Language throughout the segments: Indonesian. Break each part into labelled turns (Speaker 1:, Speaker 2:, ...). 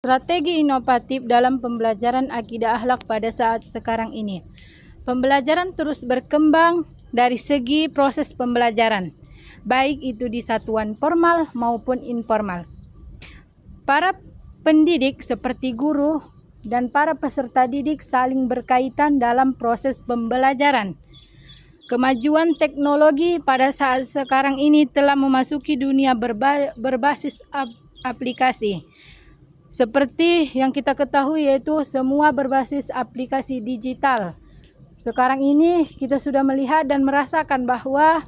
Speaker 1: Strategi inovatif dalam pembelajaran akidah akhlak pada saat sekarang ini. Pembelajaran terus berkembang dari segi proses pembelajaran, baik itu di satuan formal maupun informal. Para pendidik seperti guru dan para peserta didik saling berkaitan dalam proses pembelajaran. Kemajuan teknologi pada saat sekarang ini telah memasuki dunia berbasis aplikasi. Seperti yang kita ketahui, yaitu semua berbasis aplikasi digital. Sekarang ini kita sudah melihat dan merasakan bahwa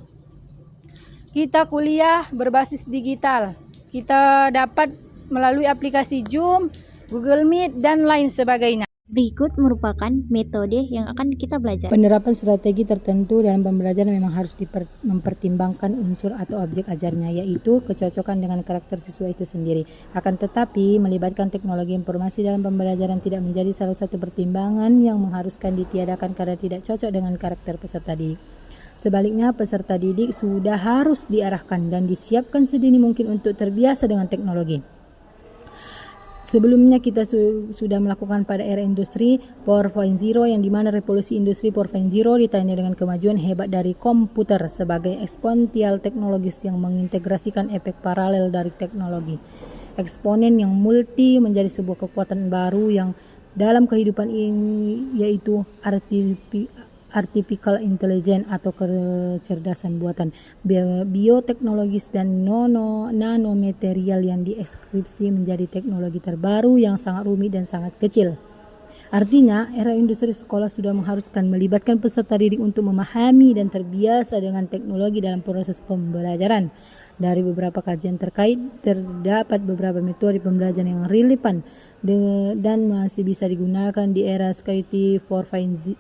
Speaker 1: kita kuliah berbasis digital. Kita dapat melalui aplikasi Zoom, Google Meet, dan lain sebagainya.
Speaker 2: Berikut merupakan metode yang akan kita belajar.
Speaker 1: Penerapan strategi tertentu dalam pembelajaran memang harus mempertimbangkan unsur atau objek ajarnya, yaitu kecocokan dengan karakter siswa itu sendiri. Akan tetapi, melibatkan teknologi informasi dalam pembelajaran tidak menjadi salah satu pertimbangan yang mengharuskan ditiadakan karena tidak cocok dengan karakter peserta didik. Sebaliknya, peserta didik sudah harus diarahkan dan disiapkan sedini mungkin untuk terbiasa dengan teknologi. Sebelumnya kita sudah melakukan pada era industri 4.0 yang dimana revolusi industri 4.0 ditandai dengan kemajuan hebat dari komputer sebagai eksponensial teknologis yang mengintegrasikan efek paralel dari teknologi. Eksponen yang multi menjadi sebuah kekuatan baru yang dalam kehidupan ini, yaitu artificial intelligence atau kecerdasan buatan, bioteknologis dan nanomaterial yang diekskripsi menjadi teknologi terbaru yang sangat rumit dan sangat kecil. Artinya, era industri sekolah sudah mengharuskan melibatkan peserta didik untuk memahami dan terbiasa dengan teknologi dalam proses pembelajaran. Dari beberapa kajian terkait, terdapat beberapa metode pembelajaran yang relevan dan masih bisa digunakan di era SKT 4.0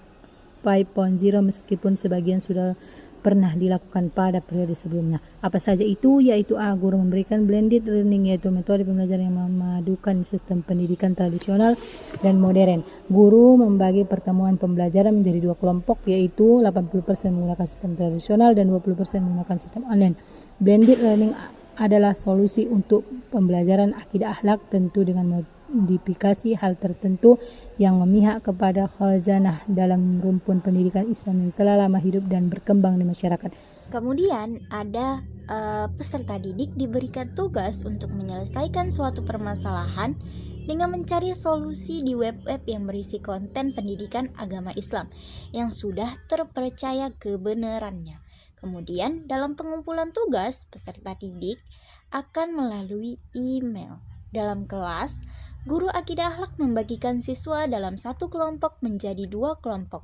Speaker 1: meskipun sebagian sudah pernah dilakukan pada periode sebelumnya. Apa saja itu? Yaitu guru memberikan blended learning, yaitu metode pembelajaran yang memadukan sistem pendidikan tradisional dan modern. Guru membagi pertemuan pembelajaran menjadi dua kelompok, yaitu 80% menggunakan sistem tradisional dan 20% menggunakan sistem online. Blended learning adalah solusi untuk pembelajaran akidah akhlak, tentu dengan modifikasi hal tertentu yang memihak kepada khazanah dalam rumpun pendidikan Islam yang telah lama hidup dan berkembang di masyarakat.
Speaker 2: Kemudian ada peserta didik diberikan tugas untuk menyelesaikan suatu permasalahan dengan mencari solusi di web-web yang berisi konten pendidikan agama Islam yang sudah terpercaya kebenarannya. Kemudian dalam pengumpulan tugas, peserta didik akan melalui email. Dalam kelas, guru akidah akhlak membagikan siswa dalam satu kelompok menjadi dua kelompok.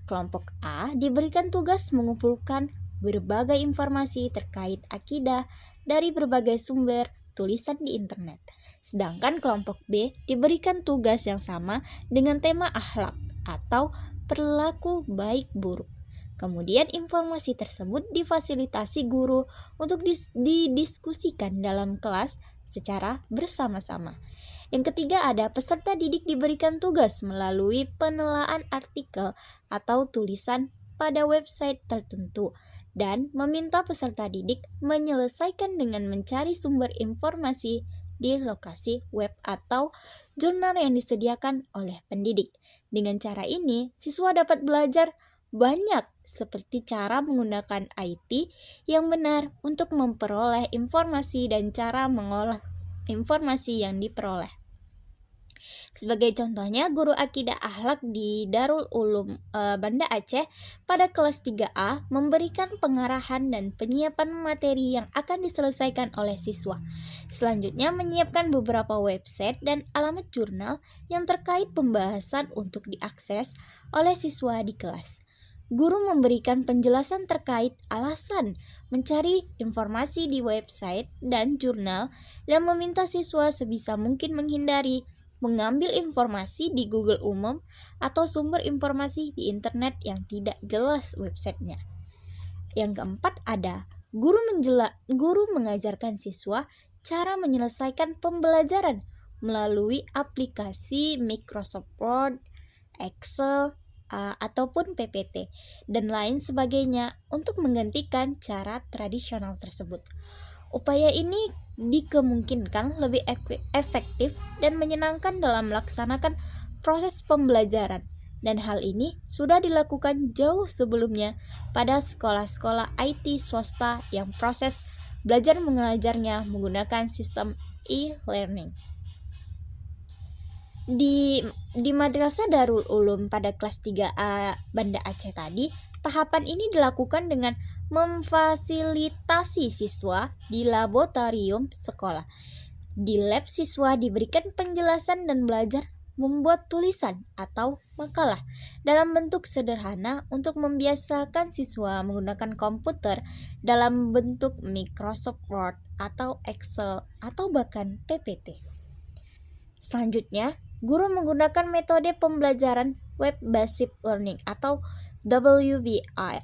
Speaker 2: Kelompok A diberikan tugas mengumpulkan berbagai informasi terkait akidah dari berbagai sumber tulisan di internet. Sedangkan kelompok B diberikan tugas yang sama dengan tema akhlak atau perilaku baik buruk. Kemudian informasi tersebut difasilitasi guru untuk didiskusikan dalam kelas secara bersama-sama. Yang ketiga, ada peserta didik diberikan tugas melalui penelaan artikel atau tulisan pada website tertentu dan meminta peserta didik menyelesaikan dengan mencari sumber informasi di lokasi web atau jurnal yang disediakan oleh pendidik. Dengan cara ini, siswa dapat belajar banyak seperti cara menggunakan IT yang benar untuk memperoleh informasi dan cara mengolah informasi yang diperoleh. Sebagai contohnya, guru akidah akhlak di Darul Ulum Banda Aceh pada kelas 3A memberikan pengarahan dan penyiapan materi yang akan diselesaikan oleh siswa. Selanjutnya, menyiapkan beberapa website dan alamat jurnal yang terkait pembahasan untuk diakses oleh siswa di kelas. Guru memberikan penjelasan terkait alasan mencari informasi di website dan jurnal dan meminta siswa sebisa mungkin menghindari mengambil informasi di Google umum atau sumber informasi di internet yang tidak jelas websitenya. Yang keempat, ada guru mengajarkan siswa cara menyelesaikan pembelajaran melalui aplikasi Microsoft Word, Excel, ataupun PPT, dan lain sebagainya untuk menggantikan cara tradisional tersebut. Upaya ini dikemungkinkan lebih efektif dan menyenangkan dalam melaksanakan proses pembelajaran, dan hal ini sudah dilakukan jauh sebelumnya pada sekolah-sekolah IT swasta yang proses belajar mengajarnya menggunakan sistem e-learning. Di Madrasah Darul Ulum pada kelas 3A Banda Aceh tadi, tahapan ini dilakukan dengan memfasilitasi siswa di laboratorium sekolah. Di lab, siswa diberikan penjelasan dan belajar membuat tulisan atau makalah dalam bentuk sederhana untuk membiasakan siswa menggunakan komputer dalam bentuk Microsoft Word atau Excel atau bahkan PPT. Selanjutnya, guru menggunakan metode pembelajaran web-based learning atau WBL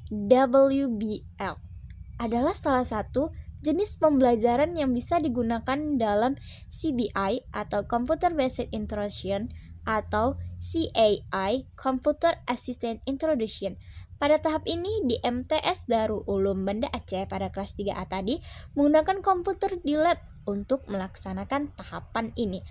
Speaker 2: adalah salah satu jenis pembelajaran yang bisa digunakan dalam CBI atau Computer Based Instruction atau CAI Computer Assisted Introduction. Pada tahap ini di MTS Darul Ulum Banda Aceh pada kelas 3A tadi menggunakan komputer di lab untuk melaksanakan tahapan ini.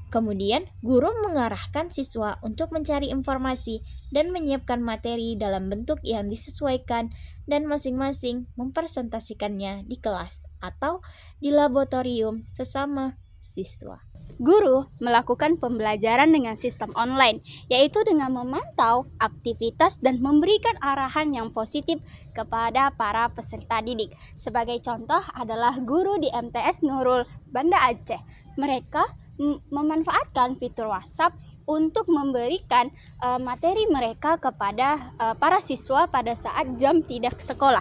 Speaker 2: Kemudian, guru mengarahkan siswa untuk mencari informasi dan menyiapkan materi dalam bentuk yang disesuaikan dan masing-masing mempresentasikannya di kelas atau di laboratorium sesama siswa.
Speaker 3: Guru melakukan pembelajaran dengan sistem online, yaitu dengan memantau aktivitas dan memberikan arahan yang positif kepada para peserta didik. Sebagai contoh adalah guru di MTS Nurul Banda Aceh. Mereka memanfaatkan fitur WhatsApp untuk memberikan materi mereka kepada para siswa pada saat jam tidak sekolah.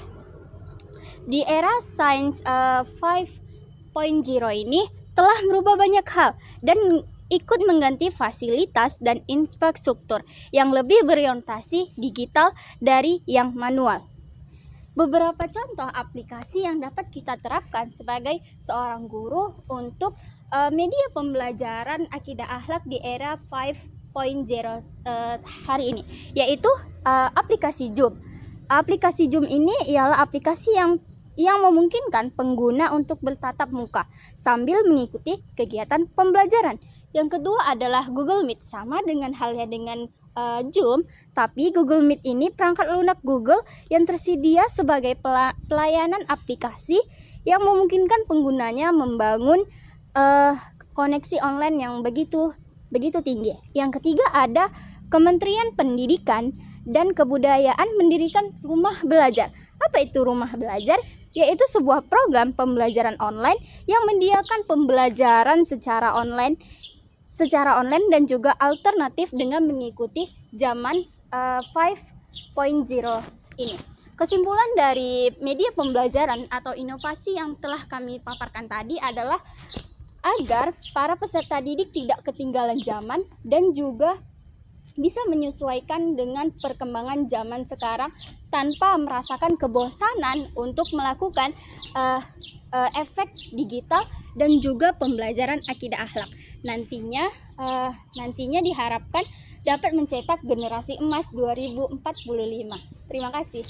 Speaker 3: Di era Science 5.0 ini telah merubah banyak hal dan ikut mengganti fasilitas dan infrastruktur yang lebih berorientasi digital dari yang manual. Beberapa contoh aplikasi yang dapat kita terapkan sebagai seorang guru untuk media pembelajaran akidah akhlak di era 5.0 hari ini, yaitu aplikasi Zoom. Aplikasi Zoom ini ialah aplikasi yang memungkinkan pengguna untuk bertatap muka sambil mengikuti kegiatan pembelajaran. Yang kedua adalah Google Meet, sama dengan halnya dengan Zoom, tapi Google Meet ini perangkat lunak Google yang tersedia sebagai pelayanan aplikasi yang memungkinkan penggunanya membangun koneksi online yang begitu tinggi. Yang ketiga ada Kementerian Pendidikan dan Kebudayaan mendirikan Rumah Belajar. Apa itu Rumah Belajar? Yaitu sebuah program pembelajaran online yang menyediakan pembelajaran secara online dan juga alternatif dengan mengikuti zaman 5.0 ini. Kesimpulan dari media pembelajaran atau inovasi yang telah kami paparkan tadi adalah agar para peserta didik tidak ketinggalan zaman dan juga bisa menyesuaikan dengan perkembangan zaman sekarang tanpa merasakan kebosanan untuk melakukan efek digital dan juga pembelajaran akidah akhlak. Nantinya diharapkan dapat mencetak generasi emas 2045. Terima kasih.